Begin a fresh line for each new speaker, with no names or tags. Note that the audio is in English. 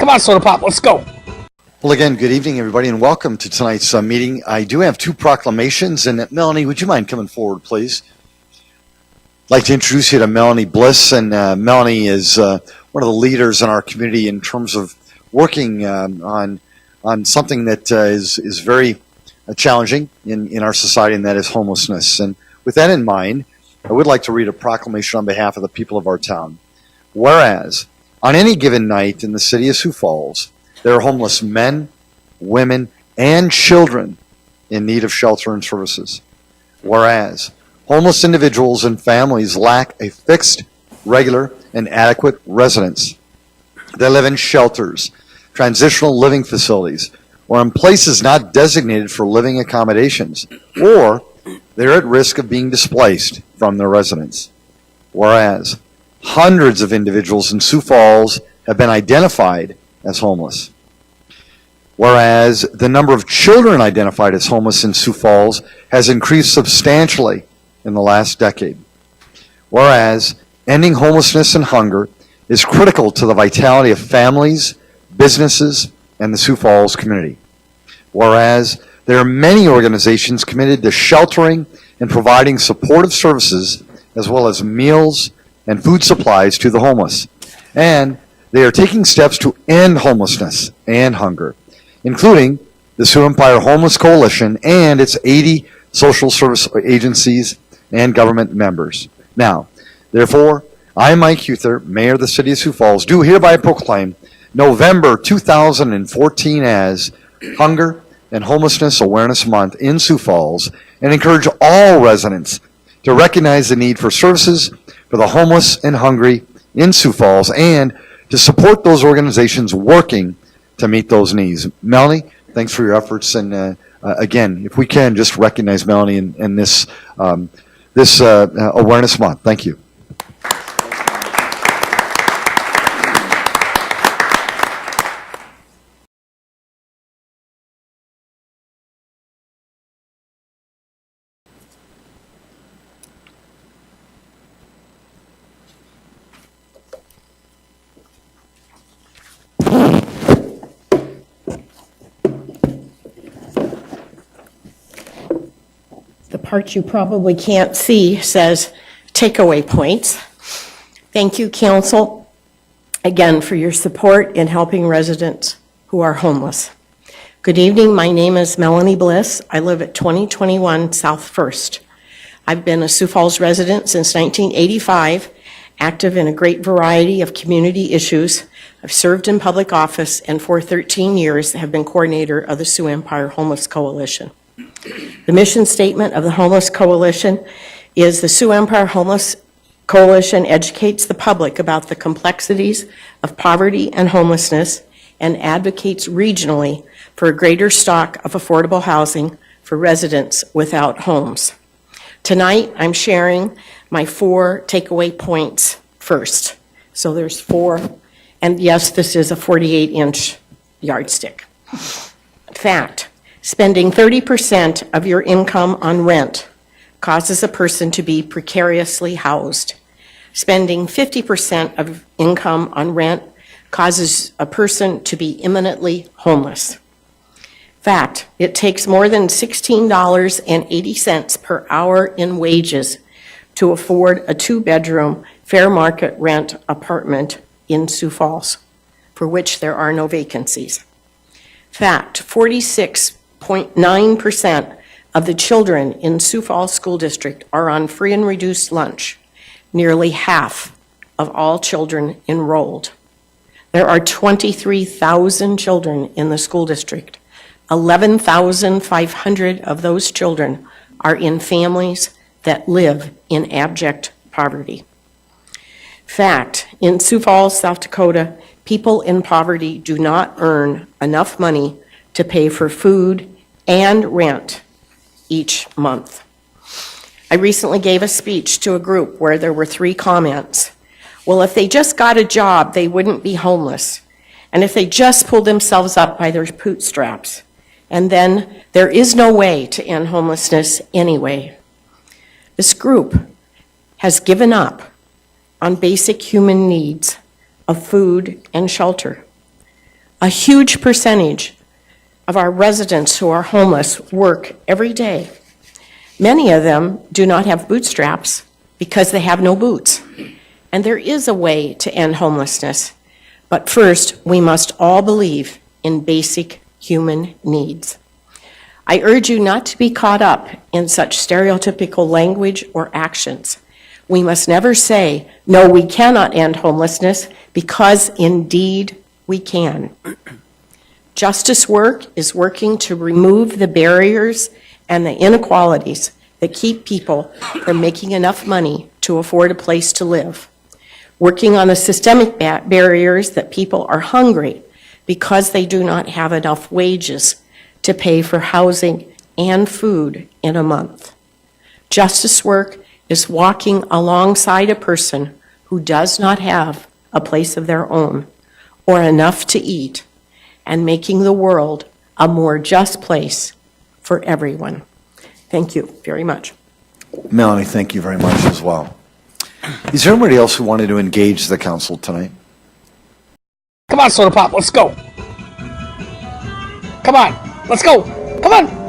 Come on, Soda Pop, let's go.
Well, again, good evening, everybody, and welcome to tonight's meeting. I do have two proclamations, and Melanie, would you mind coming forward, please? I'd like to introduce you to Melanie Bliss, and Melanie is one of the leaders in our community in terms of working on something that is very challenging in our society, and that is homelessness. And with that in mind, I would like to read a proclamation on behalf of the people of our town. Whereas, on any given night in the city of Sioux Falls, there are homeless men, women, and children in need of shelter and services. Whereas, homeless individuals and families lack a fixed, regular, and adequate residence. They live in shelters, transitional living facilities, or in places not designated for living accommodations, or they're at risk of being displaced from their residence. Whereas, hundreds of individuals in Sioux Falls have been identified as homeless. Whereas the number of children identified as homeless in Sioux Falls has increased substantially in the last decade. Whereas ending homelessness and hunger is critical to the vitality of families, businesses, and the Sioux Falls community. Whereas there are many organizations committed to sheltering and providing supportive services as well as meals and food supplies to the homeless. And they are taking steps to end homelessness and hunger, including the Sioux Empire Homeless Coalition and its 80 social service agencies and government members. Now, therefore, I, Mike Huther, Mayor of the City of Sioux Falls, do hereby proclaim November 2014 as Hunger and Homelessness Awareness Month in Sioux Falls, and encourage all residents to recognize the need for services for the homeless and hungry in Sioux Falls, and to support those organizations working to meet those needs. Melanie, thanks for your efforts, and again, if we can just recognize Melanie in this Awareness Month. Thank you.
The part you probably can't see says takeaway points. Thank you, Council, again for your support in helping residents who are homeless. Good evening, my name is Melanie Bliss. I live at 2021 South First. I've been a Sioux Falls resident since 1985, active in a great variety of community issues. I've served in public office, and for 13 years have been coordinator of the Sioux Empire Homeless Coalition. The mission statement of the Homeless Coalition is the Sioux Empire Homeless Coalition educates the public about the complexities of poverty and homelessness and advocates regionally for a greater stock of affordable housing for residents without homes. Tonight, I'm sharing my 4 takeaway points first. So there's 4, and yes, this is a 48-inch yardstick. Fact. Spending 30% of your income on rent causes a person to be precariously housed. Spending 50% of income on rent causes a person to be imminently homeless. Fact, it takes more than $16.80 per hour in wages to afford a 2-bedroom fair market rent apartment in Sioux Falls, for which there are no vacancies. Fact, 46.9% of the children in Sioux Falls School District are on free and reduced lunch, nearly half of all children enrolled. There are 23,000 children in the school district. 11,500 of those children are in families that live in abject poverty. Fact, in Sioux Falls, South Dakota, people in poverty do not earn enough money to pay for food and rent each month. I recently gave a speech to a group where there were 3 comments. Well, if they just got a job, they wouldn't be homeless. And if they just pulled themselves up by their bootstraps. And then there is no way to end homelessness anyway. This group has given up on basic human needs of food and shelter. A huge percentage of our residents who are homeless work every day. Many of them do not have bootstraps because they have no boots. And there is a way to end homelessness. But first, we must all believe in basic human needs. I urge you not to be caught up in such stereotypical language or actions. We must never say, no, we cannot end homelessness, because indeed we can. Justice work is working to remove the barriers and the inequalities that keep people from making enough money to afford a place to live. Working on the systemic barriers that people are hungry because they do not have enough wages to pay for housing and food in a month. Justice work is walking alongside a person who does not have a place of their own or enough to eat, and making the world a more just place for everyone. Thank you very much.
Melanie, thank you very much as well. Is there anybody else who wanted to engage the council tonight?
Come on, Soda Pop, let's go. Come on, let's go. Come on.